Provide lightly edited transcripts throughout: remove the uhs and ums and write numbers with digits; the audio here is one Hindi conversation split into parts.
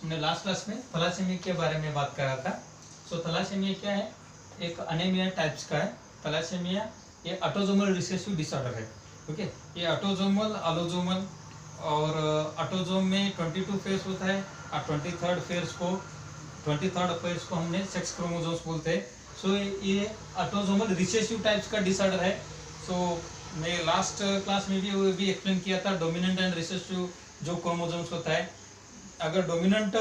हमने लास्ट क्लास में थैलासेमिया के बारे में बात करा था। सो थैलासेमिया क्या है, एक अनेमिया टाइप्स का है। थैलासेमिया ये ऑटोसोमल रिसेसिव डिसऑर्डर है। ओके, ये ऑटोसोमल, एलोसोमल और ऑटोसोम में 22 फेस होता है और 23rd फेस को हमने सेक्स क्रोमोसोम्स बोलते हैं। सो ये ऑटोसोमल रिसेसिव टाइप्स का डिसऑर्डर है। सो मैं लास्ट क्लास में भी एक्सप्लेन किया था, डोमिनेंट एंड रिसेसिव जो क्रोमोसोम्स होता है, अगर डोमिनेंट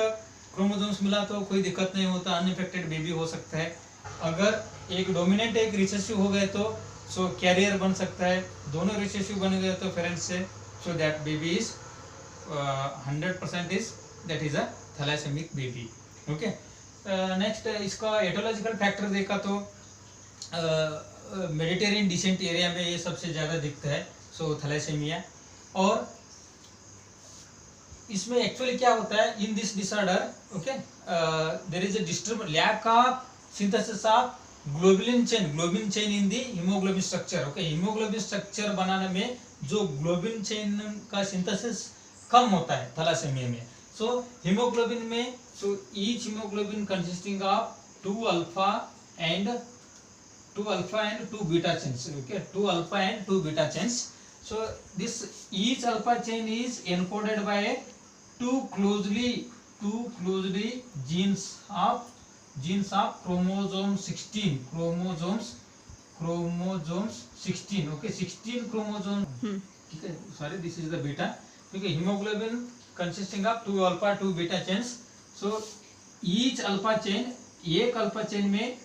क्रोमोसोम्स मिला तो कोई दिक्कत नहीं होता, अनइफेक्टेड बेबी हो सकता है। अगर एक डोमिनेंट एक रिसेसिव हो गए तो सो कैरियर बन सकता है। दोनों रिसेसिव बन गए तो पेरेंट्स से, so that baby is 100% is that is a thalassaemic baby. Okay, next इसका एटोलॉजिकल फैक्टर देखा तो मेडिटेरियन डिसेंट एरिया में ये सबसे ज़्यादा दिखता है, सो थैलासेमिया। और इसमें एक्चुअली क्या होता है, in this disorder okay there is a disturb lack of synthesis of globulin chain in the haemoglobin structure. Okay, haemoglobin structure बनाने में जो ग्लोबिन चेन का सिंथेसिस कम होता है थैलासेमिया में। सो हीमोग्लोबिन में, so each haemoglobin consisting of 2 alpha and 2 beta chains. Okay, 2 alpha and 2 beta chains. So this each alpha chain is encoded by two closely genes of chromosome 16. Chromosomes 16. Okay, 16 chromosomes. Okay, sorry, this is the beta. Okay, hemoglobin consisting of 2 alpha 2 beta chains. So each alpha chain, एक अल्फा चेन में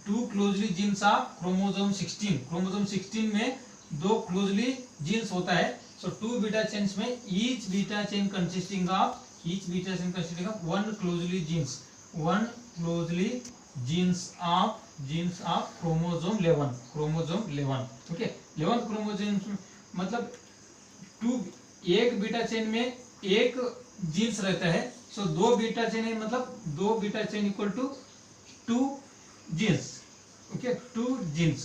2 closely jeans of chromosome 16। Chromosome 16 में 2 क्लोजली जीन्स होता है। सो 2 बीटा चेन्स में each beta chain consisting of 1 closely jeans of chromosome 11। Okay, 11 chromosome मतलब 2, एक बीटा चेन में एक जीन्स रहता है। सो 2 बीटा चेन है, मतलब 2 beta chain equal to 2 genes. Okay, 2 genes.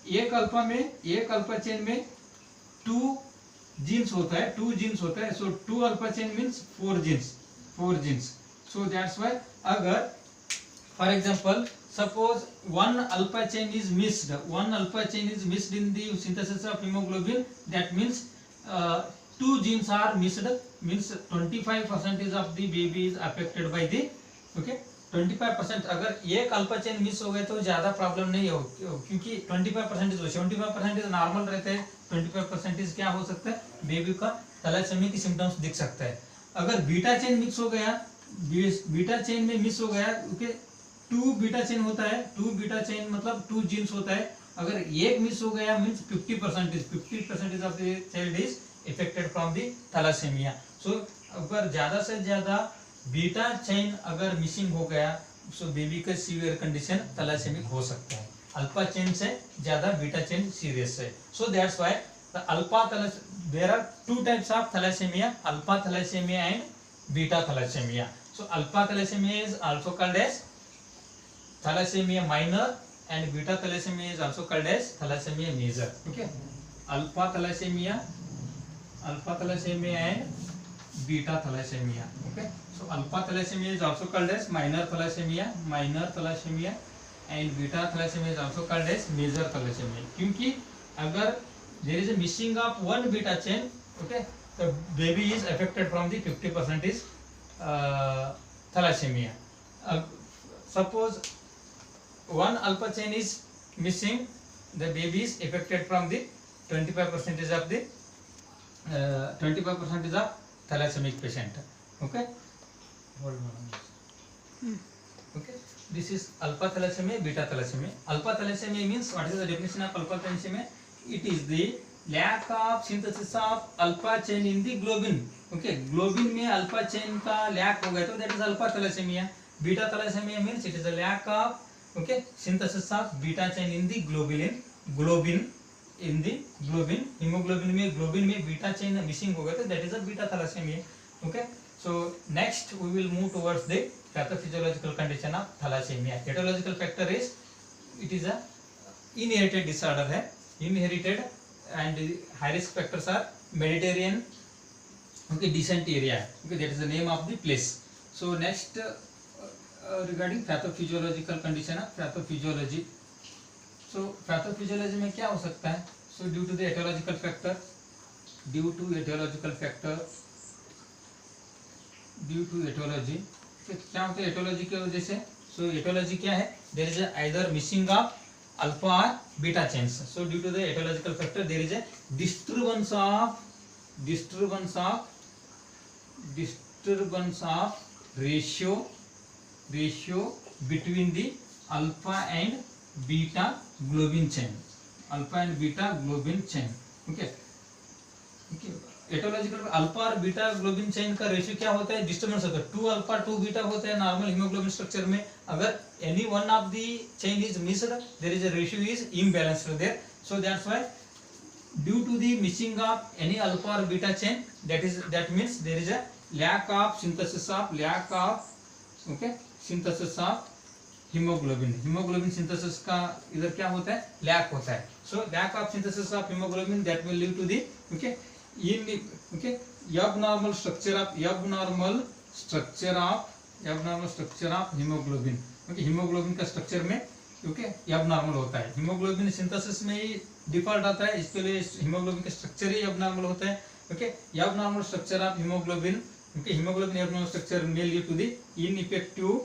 एक अल्फा चेन में 2 जीन्स होता है। So 2 alpha chain means 4 genes. So that's why अगर for example suppose 1 alpha chain is missed in the synthesis of haemoglobin, that means 2 genes are missed, means 25% of the baby is affected by the, okay, 25%। अगर एक अल्फा चेन मिस हो गए तो ज्यादा प्रॉब्लम नहीं हो, क्योंकि 25% 75% नॉर्मल रहते हैं, 25% क्या हो सकता है, बेबी का थैलासेमिया की सिम्टम्स दिख सकता है। अगर बीटा चेन मिस हो गया, बीटा चेन में मिस हो गया, ओके, 2 बीटा चेन होता है, 2 बीटा चेन मतलब 2 जीन्स होता है। अगर एक मिस हो गया means 50% of the child is affected from the thalassaemia. So अगर ज्यादा से ज्यादा बीटा चेन अगर मिसिंग हो गया, सो बेबी का सीवियर कंडीशन थैलासेमिक हो सकता है। अल्फा चेन से ज्यादा बीटा चेन सीरियस है। So that's why the alpha there are 2 types of thalassaemia, alpha thalassaemia and beta thalassaemia. So alpha thalassaemia is also called as thalassemia minor and beta thalassemia is also called as thalassemia major. Okay, alpha thalassemia and beta thalassemia. Okay, so alpha thalassemia is also called as minor thalassemia and beta thalassemia is also called as major thalassemia, क्योंकि अगर there is a missing of 1 beta chain, okay, the baby is affected from the 50% is thalassemia. Suppose 1 alpha chain is missing, the baby is affected from the 25% of the 25% of thalasemic patient. Okay, okay, this is alpha thalassemia, beta thalassemia. Alpha thalassemia means, what is the definition of alpha thalassemia? It is the lack of synthesis of alpha chain in the globin. Okay, globin में alpha chain का lack हो गया तो that is alpha thalassemia. Beta thalassemia means it is a lack of, okay, synthesis of beta chain in the globin hemoglobin में beta chain missing हो गया तो that is a beta thalassemia. Okay, so next we will move towards the pathophysiological condition of thalassemia. Etiological factor is, it is a inherited disorder है, inherited, and high risk factors are Mediterranean okay, decent area, okay, that is the name of the place. So next regarding pathophysiological condition of pathophysiology. So pathophysiology में क्या हो सकता है? So due to the etiological factor, due to etiology, क्या होता है etiology की वजह से? So etiology क्या है? There is either missing of alpha or beta chains. So due to the etiological factor, there is a disturbance of ratio between the alpha and beta globin chain. Okay. Aetiological alpha और बीटा ग्लोबिन चेन का रेशियो क्या होता है? डिस्टर्बेंस होता है. 2 अल्फा 2 बीटा होता है नॉर्मल हीमोग्लोबिन स्ट्रक्चर में. अगर any one of the chain is missed, there is a ratio is imbalanced there. So that's why due to the missing of any alpha और beta chain, that means there is a lack of synthesis of haemoglobin synthesis का इधर क्या होता है? लैक होता है. So lack of synthesis of haemoglobin that will lead to the abnormal structure of haemoglobin. Okay, haemoglobin का स्ट्रक्चर में abnormal होता है. हीमोग्लोबिन सिंथेसिस में ही डिफॉल्ट आता है, इसके लिए हीमोग्लोबिन का स्ट्रक्चर ही abnormal होता है. Okay, abnormal structure of haemoglobin, okay, haemoglobin abnormal structure may lead to the ineffective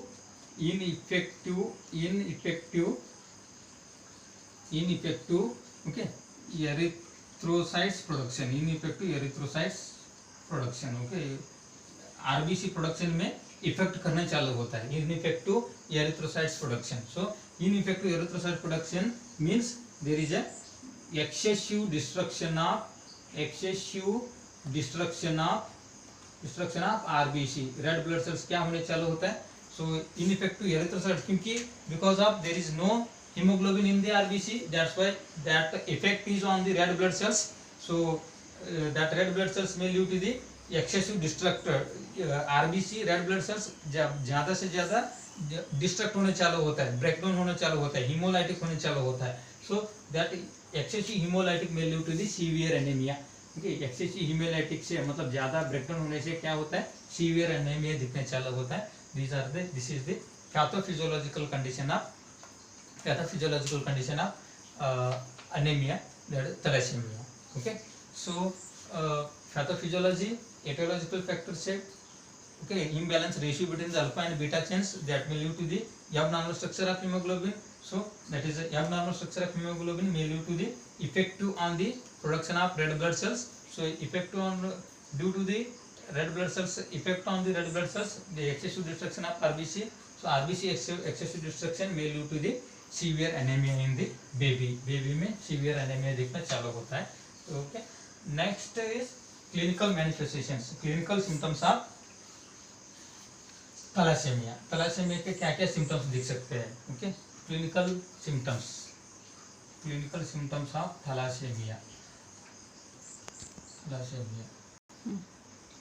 okay, erythrocytes production, okay, RBC production में इफेक्ट करने चालू होता है. Ineffective erythrocytes production. So ineffective erythrocyte production means there is a excessive destruction of RBC, red blood cells क्या होने चालू होता है? सो इनइफेक्टिव एरिथ्रोसाइट, क्योंकि because of there is no hemoglobin in the RBC, that's why that effect is on the red blood cells. So that red blood cells may lead to the excessive destructor. RBC red blood cells ज़्यादा से ज़्यादा डिस्ट्रक्ट होने चालू होता है, ब्रेकडाउन होने चालू होता है, हीमोलाइटिक होने चालू होता है. So that excessive haemolytic may lead to the severe anemia. Okay, excessive haemolytic से मतलब ज़्यादा ब्रेकडाउन होने से क्या होता है? सीवियर एनीमिया दिखने चालू होता है. This is the pathophysiological condition of anemia, that is thalassemia. Okay, so pathophysiology, etiological factors check. Okay, imbalance ratio between the alpha and beta chains that may lead to the abnormal structure of hemoglobin. So that is the abnormal structure of hemoglobin may lead to the effective on the production of red blood cells. So effective on due to the red blood cells, effect on the red blood cells, the excessive destruction of RBC. So RBC excessive destruction may lead to the severe anaemia in the baby में सीवियर एनीमिया दिखना चालू होता है. Okay, next is clinical manifestations, clinical symptoms of thalassaemia. Thalassaemia के क्या क्या सिम्टम्स दिख सकते हैं? Okay, clinical symptoms of thalassaemia.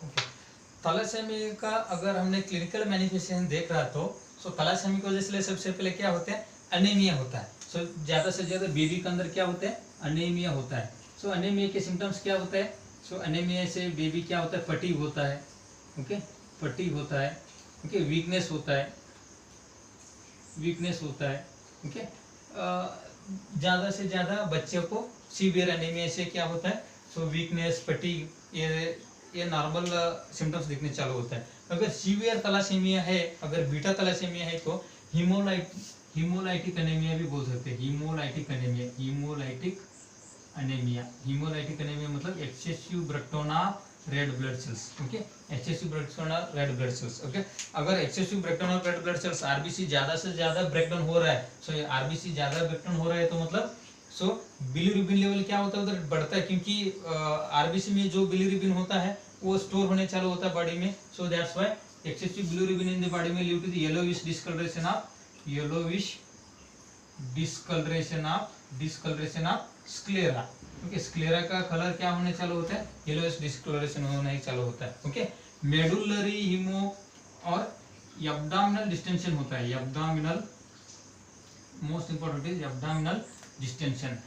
Okay, thalassaemia का अगर हमने क्लिनिकल मैनिफेस्टेशन देख रहा तो थैलेसेमिया की वजह से सबसे पहले क्या होता है? अनीमिया होता है. सो ज़्यादा से ज़्यादा बेबी के अंदर क्या होता है? अनीमिया होता है. सो अनीमिया के सिम्टम्स क्या होता है? सो अनीमिया से बेबी क्या होता है? फटीग होता है. ओके, फटीग होता है. ओके, वीकनेस होता है. ओके, ज़्यादा से ज़्यादा बच्चे को सीवियर अनीमिया से क्या होता है? सो वीकनेस, फटीग, ये नॉर्मल सिम्टम्स दिखने चालू होता है. अगर सीवियर थैलेसेमिया है, अगर बीटा थैलेसेमिया है तो हीमोलाइटिक एनीमिया भी बोल सकते हैं. हीमोलाइटिक एनीमिया मतलब excessive breakdown of red blood cells. Okay, excessive breakdown of red blood cells. Okay, अगर excessive breakdown of red blood cells, RBC ज्यादा से ज्यादा ब्रेकडाउन हो रहा है, सो आरबीसी ज्यादा ब्रेकडाउन हो रहा है तो मतलब सो बिलीरुबिन लेवल क्या होता है? उधर बढ़ता है, क्योंकि आरबीसी में जो बिलीरुबिन होता है वो स्टोर होने चालू होता है बॉडी में. So that's why excessive bilirubin in the body में lead to the yellowish discolouration of sclera. Okay, sclera का कलर क्या होने चालू होता है? येलोइश डिस्कलरेशन होने चालू होता है. ओके, मेडुलरी हीमो और एब्डोमिनल डिस्टेंशन होता है. Abdominal, most important is abdominal distension.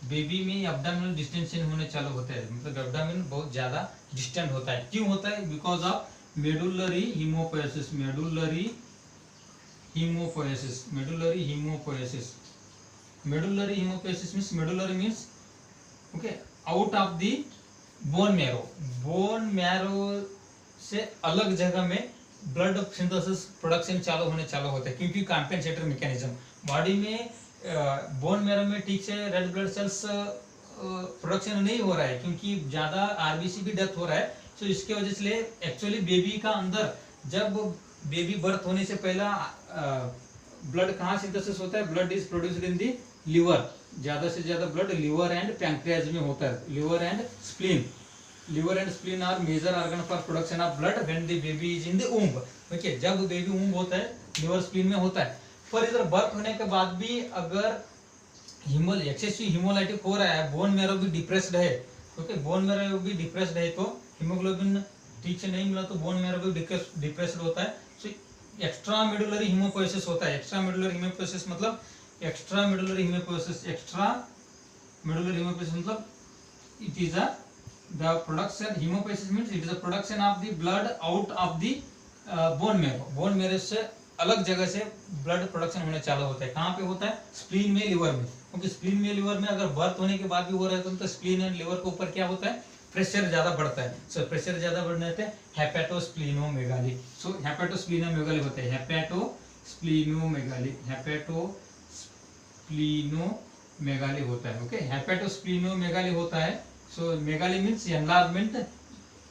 Baby में एब्डोमिनल डिस्टेंशन होने चालू होता है, मतलब एब्डोमिन बहुत ज्यादा डिस्टेंट होता है। क्यों होता है? Because of medullary haemopoiesis, medullary haemopoiesis, medullary haemopoiesis. Medullary haemopoiesis means, medullary means okay out of the bone marrow, bone marrow से अलग जगह में ब्लड सिंथेसिस प्रोडक्शन चालू होने चालू होता है, क्योंकि कॉम्पेंसेटर मैकेनिज्म बॉडी में बोन मैरो में ठीक से रेड ब्लड सेल्स प्रोडक्शन नहीं हो रहा है, क्योंकि ज्यादा आरबीसी भी डेथ हो रहा है। तो इसके वजह से एक्चुअली बेबी का अंदर, जब बेबी बर्थ होने से पहला ब्लड कहाँ सिंथेसिस होता है? Blood is produced in the liver, ज्यादा से ज्यादा ब्लड लिवर एंड पैंक्रियाज में होता है। Liver and spleen, liver and spleen are major organ for production of blood when the baby is in the womb. Okay, जब बेबी वूम्ब होता है लिवर स्प्लीन में होता है। पर इधर बर्थ होने के बाद भी अगर एक्सेसिव हीमोलाइटिक हो रहा है, बोन मैरो भी डिप्रेस्ड है, ओके बोन मैरो भी डिप्रेस्ड है, तो हीमोग्लोबिन ठीक से नहीं मिला तो बोन मैरो भी डिप्रेस्ड होता है। सो एक्स्ट्रा मेडुलरी हीमोपोएसिस होता है। एक्स्ट्रा मेडुलरी हीमोपोएसिस मतलब, एक्स्ट्रा मेडुलरी हीमोपोएसिस, एक्स्ट्रा मेडुलरी हीमोपोएसिस मतलब it is a the production, hemopoiesis means it is a production of the blood out of the bone marrow, bone marrow से अलग जगह से ब्लड प्रोडक्शन होने चालू होता है। कहाँ पे होता है? स्प्लीन में, लिवर में। क्योंकि स्प्लीन में, लिवर में अगर बर्थ होने के बाद भी हो रहा है तो स्प्लीन एंड लिवर के ऊपर क्या होता है? प्रेशर ज्यादा बढ़ता है। सो प्रेशर ज्यादा बढ़ने से हेपेटोस्प्लीनोमेगाली, सो हेपेटोस्प्लीनोमेगाली होता है, हेपेटोस्प्लीनोमेगाली, हेपेटोस्प्लीनोमेगाली होता है। ओके, हेपेटोस्प्लीनोमेगाली होता है। So megaly means enlargement,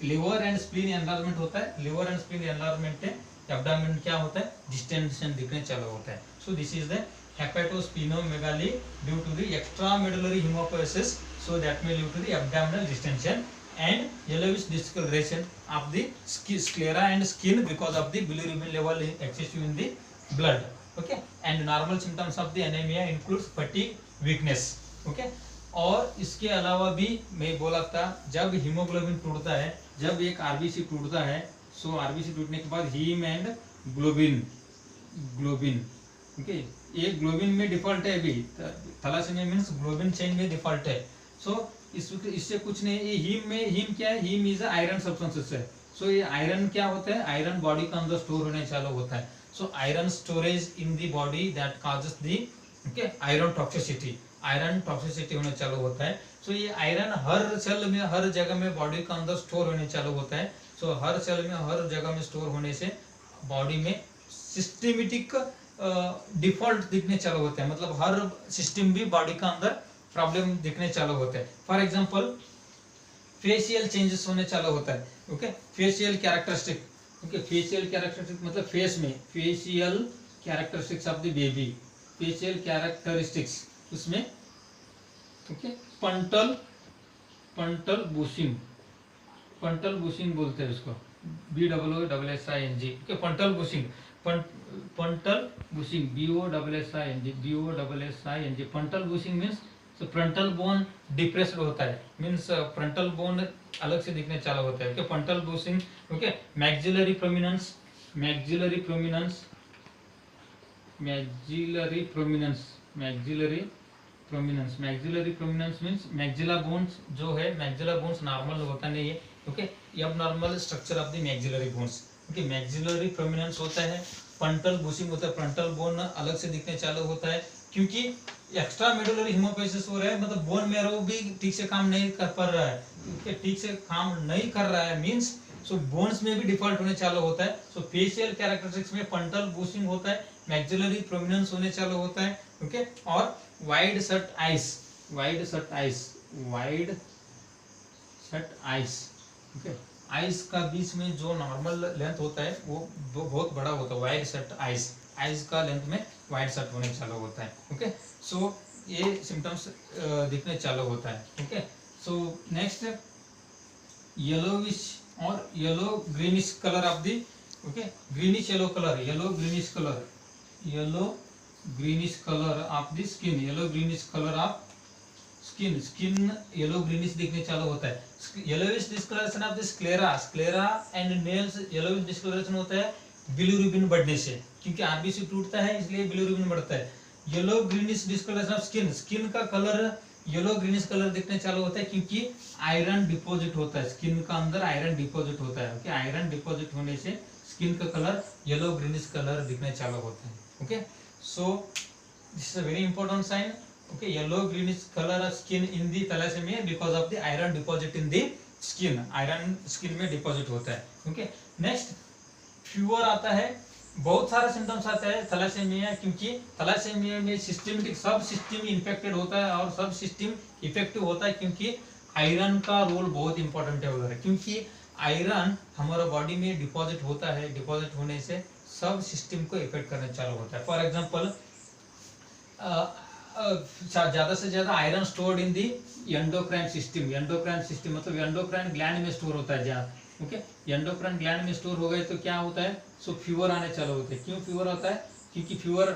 liver and spleen enlargement होता है। लिवर एंड स्प्लीन एनलार्जमेंट है, एब्डोमेन क्या होता है? डिस्टेंशन दिखने चालू होता है। So this is the hepatosplenomegaly due to the extra medullary haemopoiesis, so that may lead to the abdominal distension and yellowish discoloration of the sclera and skin because of the bilirubin level excessive in the blood. Okay, and normal symptoms of the anemia includes fatigue, weakness. Okay, और इसके अलावा भी मैं बोला था, जब हीमोग्लोबिन टूटता है, जब एक आरबीसी टूटता है, सो आरबीसी टूटने के बाद हीम एंड ग्लोबिन, ओके, ये ग्लोबिन में डिफॉल्ट है। अभी थैलासेमिया मींस ग्लोबिन चेन में डिफॉल्ट है। सो इससे कुछ नहीं, ये हीम में, हीम क्या है? हीम इज आयरन सब्सटेंस है। सो ये आयरन क्या होता है? आयरन बॉडी के अंदर स्टोर होने चालू होता है। So iron storage in the body that causes the okay iron toxicity, iron toxicity होने चालू होता है। सो ये आयरन हर सेल में, हर जगह में बॉडी के अंदर स्टोर होने चालू होता है। सो हर सेल में, हर जगह में स्टोर होने से बॉडी में सिस्टमेटिक डिफॉल्ट दिखने चालू होते हैं, मतलब हर सिस्टम भी बॉडी का अंदर प्रॉब्लम दिखने चालू होते हैं। फॉर एग्जांपल फेशियल चेंजेस होने चालू होता है। Okay, facial characteristic, okay facial characteristic मतलब फेस में, facial characteristics of the baby, facial characteristics उसमें okay frontal bossing, frontal bossing बोलते हैं उसको, BOOSSING, okay frontal bossing, frontal bossing, BOOSSING, frontal bossing means तो फ्रंटल बोन डिप्रेस्ड होता है, मीन्स फ्रंटल बोन अलग से दिखने चालू होता है। Okay frontal bossing, okay maxillary prominence, maxillary prominence, maxillary prominence, maxillary prominence, maxillary prominence means maxilla bones जो है, मैक्सिला बोन्स नॉर्मल होता नहीं है। ओके, अब normal structure of the maxillary bones, okay maxillary prominence होता है। फ्रंटल बुशिंग होता है, फ्रंटल बोन अलग से दिखने चालू होता है, क्योंकि एक्स्ट्रा मेडुलरी हीमोपोएसिस हो रहा है, मतलब बोन मैरो भी ठीक से काम नहीं कर पा रहा है, ओके ठीक से काम नहीं कर रहा है मींस सो बोन्स में भी डिफॉल्ट होने चालू होता है। सो फेशियल कैरेक्टरिस्टिक्स में फ्रंटल बुशिंग होता है, मैक्सिलरी प्रोमिनेंस होने चालू होता है। ओके, और wide shut eyes, wide shut eyes, wide shut eyes, okay eyes का बीच में जो नॉर्मल लेंथ होता है वो बहुत बड़ा होता है, वाइड शट आइज, आइज का लेंथ में वाइड शट होने चालू होता है। ओके, सो ये सिम्टम्स दिखने चालू होता है। ओके, सो नेक्स्ट येलोविश और yellow greenish colour of the, okay greenish yellow colour, yellow greenish colour, yellow greenish colour of the skin, yellow greenish colour of skin, skin yellow greenish दिखने चालू होता है। Yellowish discolouration of the sclera, sclera and nails yellowish discolouration होता है बिलिरुबिन बढ़ने से, क्योंकि आरबीसी टूटता है इसलिए बिलिरुबिन बढ़ता है। Yellow greenish discolouration of skin, skin का कलर येलो ग्रीनिश कलर दिखने चालू होता है क्योंकि आयरन डिपॉजिट होता है, स्किन का अंदर आयरन डिपॉजिट होता है। ओके, आयरन डिपॉजिट होने से स्किन का कलर येलो ग्रीनिश कलर दिखने चालू होता है। Okay, so this is a very important sign. Okay, yellow greenish colour skin in the thalassaemia because of the iron deposit in the skin, iron skin में डिपॉजिट होता है। ओके, नेक्स्ट फीवर आता है, बहुत सारे सिम्टम्स आते हैं थैलेसेमिया, क्योंकि थैलेसेमिया में सिस्टमेटिक सब सिस्टम इन्फेक्टेड होता है और सब सिस्टम इफेक्टिव होता है, क्योंकि आयरन का रोल बहुत इंपॉर्टेंट है उधर। क्योंकि आयरन हमारे बॉडी में डिपॉजिट होता है, डिपॉजिट होने से सब सिस्टम को इफेक्ट करना चालू होता है। फॉर एग्जांपल ज्यादा से ज्यादा iron stored in the endocrine system, endocrine system मतलब एंडोक्राइन ग्लैंड में स्टोर होता है ज्यादा। ओके, एंडोक्राइन ग्लैंड में स्टोर हो गए तो क्या होता है, सो फीवर आने चालू होते हैं। क्यों फीवर होता है, क्योंकि fever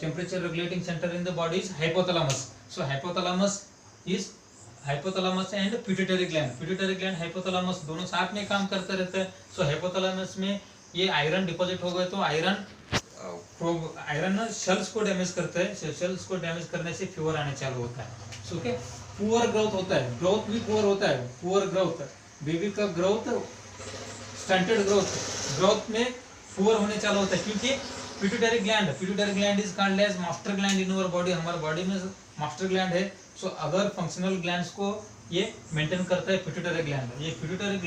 temperature regulating centre in the body is hypothalamus. So hypothalamus is hypothalamus and pituitary gland, pituitary gland hypothalamus दोनों साथ में काम करते रहते हैं। सो हाइपोथैलेमस में ये आयरन डिपॉजिट हो गए तो आयरन सेल्स को डैमेज करता है, सेल्स को डैमेज करने से फीवर आने चालू होता है। सो ओके, पुअर ग्रोथ होता है, ग्रोथ भी पुअर होता है, पुअर ग्रोथ, बेबी का ग्रोथ स्टंटेड ग्रोथ, ग्रोथ में पुअर होने चालू होता है, क्योंकि pituitary gland is called as master gland in our body, हमारे बॉडी में मास्टर ग्लैंड है। सो अदर फंक्शनल ग्लैंड्स को ये मेंटेन करता है पिट्यूटरी ग्लैंड। ये पिट्यूटरी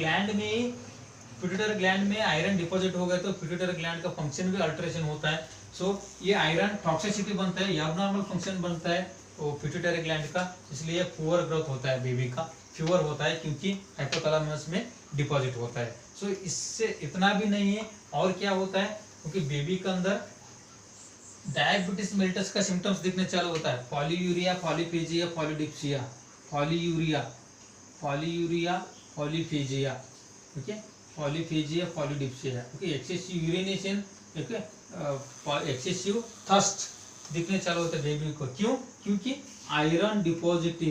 ग्लैंड में आयरन डिपॉजिट हो गए तो पिट्यूटरी ग्लैंड का फंक्शन भी अल्टरेशन होता है। सो ये आयरन टॉक्सिसिटी बनता है, एबनॉर्मल फंक्शन बनता है वो पिट्यूटरी ग्लैंड का, इसलिए पुअर ग्रोथ होता है बेबी का, फीवर होता है क्योंकि हाइपोथैलेमस में डिपॉजिट होता है। सो इससे इतना भी नहीं है, और क्या होता है, क्योंकि बेबी के अंदर डायबिटीज मेलिटस का सिम्टम्स दिखने चालू होता है, polyuria, polyphagia, polydipsia, polyuria, polyphagia, okay, polyphagia, polydipsia, okay, excessive urination, okay, excessive thirst दिखने चालू होता है बेबी को। क्यों, क्योंकि iron deposit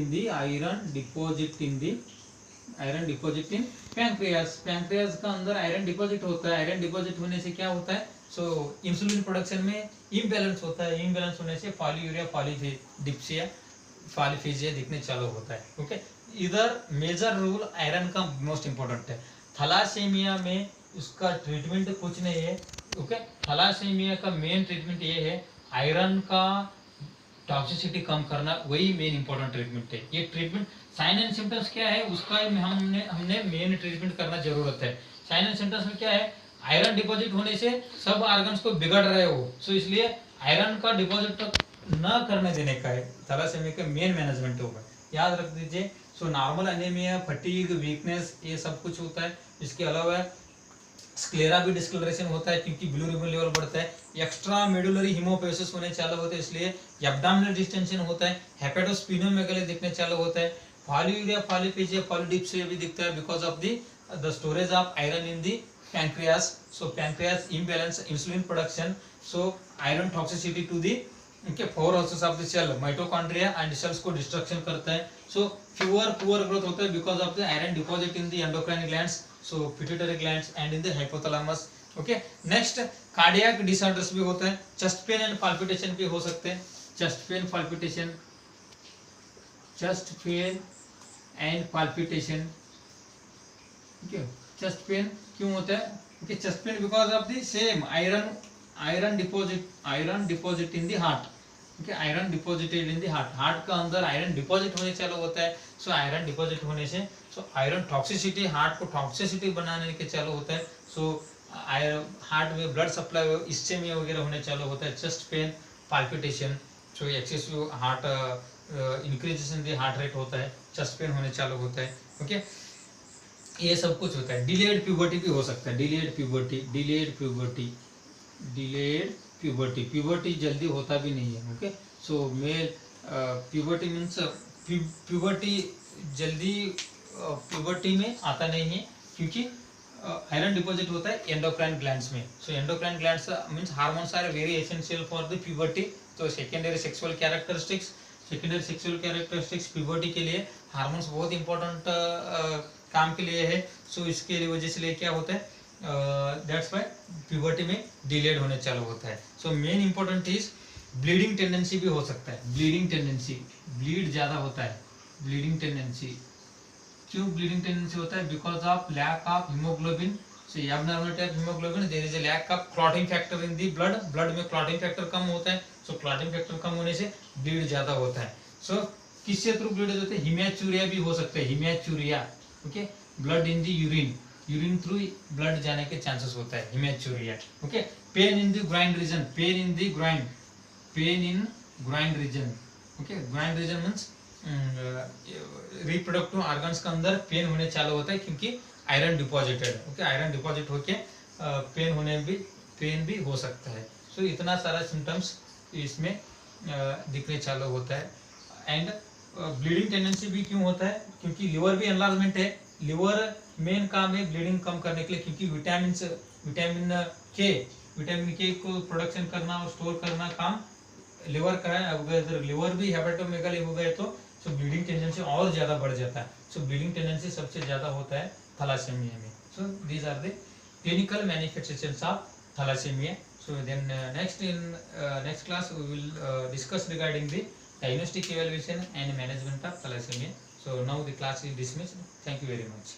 in pancreas, pancreas का अंदर आयरन डिपॉजिट होता है। आयरन डिपॉजिट होने से क्या होता है, सो इंसुलिन प्रोडक्शन में इम्बैलेंस होता है, इम्बैलेंस होने से पॉलीयूरिया, पॉलीडिप्सिया, पॉलीफेजिया दिखने चालू होता है। ओके, इधर मेजर रूल आयरन का मोस्ट इंपॉर्टेंट है। थैलासेमिया में उसका ट्रीटमेंट कुछ नहीं है। ओके, थैलासेमिया का मेन ट्रीटमेंट ये है, आयरन का टॉक्सिसिटी कम करना, वही मेन इंपॉर्टेंट ट्रीटमेंट है। ये ट्रीटमेंट साइन एंड सिम्टम्स क्या है उसका हमने मेन ट्रीटमेंट करना जरूरत है। साइन एंड सिम्टम्स में क्या है, आयरन डिपॉजिट होने से सब ऑर्गन्स को बिगड़ रहे हो, सो इसलिए आयरन का डिपॉजिट न करने देने का है थैलासेमिया का मेन मैनेजमेंट होगा, याद रख दीजिए। So normal anaemia, fatigue, weakness ये सब कुछ होता है। इसके अलावा स्क्लेरा भी डिस्कलरेशन होता है क्योंकि बिलिरुबिन लेवल बढ़ता है, एक्स्ट्रा मेडुलरी हिमोपेसिस होने चालू होते हैं इसलिए एब्डोमिनल डिस्टेंशन होता है, हेपेटोस्प्लीनोमेगाली दिखने चालू होता है, पॉलीयूरिया, पॉलीफेजिया, पॉलीडिप्सिया भी दिखता है because of the storage of iron in the pancreas. So pancreas imbalance, insulin production, so iron toxicity to the four houses of the cell, mitochondria and cells को डिस्ट्रक्शन करता है। सो फीवर, पुअर ग्रोथ होता है because of the iron deposit in the endocrine glands, so pituitary glands and in the hypothalamus। okay, next cardiac disorders भी होता है, chest pain and palpitation भी हो सकते हैं, chest pain and palpitation। okay, chest pain क्यों होता है, okay, chest pain because of the same iron deposit in the heart। okay, iron deposited in the heart का अंदर आयरन डिपॉजिट होने चालू होता है। सो आयरन डिपॉजिट होने से आयरन टॉक्सिसिटी, हार्ट को टॉक्सिसिटी बनाने के चालू होता है। सो हार्ट में ब्लड सप्लाई इस्चेमिया वगैरह होने चालू होता है, chest pain, palpitation, so excessive heart increases in the heart rate होता है, चेस्ट पेन होने चालू होता है। ओके, ये सब कुछ होता है। डिलेड प्यूबर्टी भी हो सकता है, डिलेड प्यूबर्टी जल्दी होता भी नहीं है। ओके, सो मेल प्यूबर्टी मीन्स प्यूबर्टी जल्दी प्यूबर्टी में आता नहीं है क्योंकि आयरन डिपॉजिट होता है एंडोक्राइन ग्लैंड्स में। So endocrine glands means hormones are very essential for the puberty. तो सेकेंडरी सेक्सुअल कैरेक्टरिस्टिक्स प्यूबर्टी के लिए हार्मोन्स बहुत इंपॉर्टेंट काम के लिए है। सो इसके वजह से क्या होता है, दैट्स व्हाई प्यूबर्टी में डिलेड होने चालू होता है। So main important is bleeding tendency भी हो सकता है, ब्लीडिंग टेंडेंसी, ब्लीड ज्यादा होता है, ब्लीडिंग टेंडेंसी। क्यों ब्लीडिंग टेंडेंसी होता है? Because of lack of haemoglobin, so abnormality of hemoglobin, there is a lack of clotting factor in the blood, blood में clotting factor कम होता है, so clotting factor कम होने से ब्लीड ज्यादा होता है। so किससे थ्रू ब्लीड होते हैं? हिमैचुरिया भी हो सकता है, haematuria, okay, blood in the urine, urine through blood जाने के चांसेस होता है, haematuria, okay. Pain in the groin region, pain in the groin, pain in groin region, okay, groin region means reproductive organs के अंदर पेन होने चालू होता है क्योंकि iron deposited, okay, iron deposit होके पेन होने भी, पेन भी हो सकता है। सो इतना सारा सिम्टम्स इसमें दिखने चालू होता है। एंड ब्लीडिंग टेंडेंसी भी क्यों होता है? क्योंकि लिवर भी एनलार्जमेंट है, लिवर मेन काम है ब्लीडिंग कम करने के लिए, क्योंकि विटामिन के को प्रोडक्शन करना और स्टोर करना काम लिवर का है। अगर लिवर भी हेपेटोमेगाली हो गए तो ब्लीडिंग टेंडेंसी और ज्यादा बढ़ जाता है। सो ब्लीडिंग टेंडेंसी सबसे ज्यादा होता है thalassemia में। So these are the clinical manifestations of thalassemia. So then next class we will discuss regarding the diagnostic evaluation and management of thalassemia. So now the class is dismissed. Thank you very much.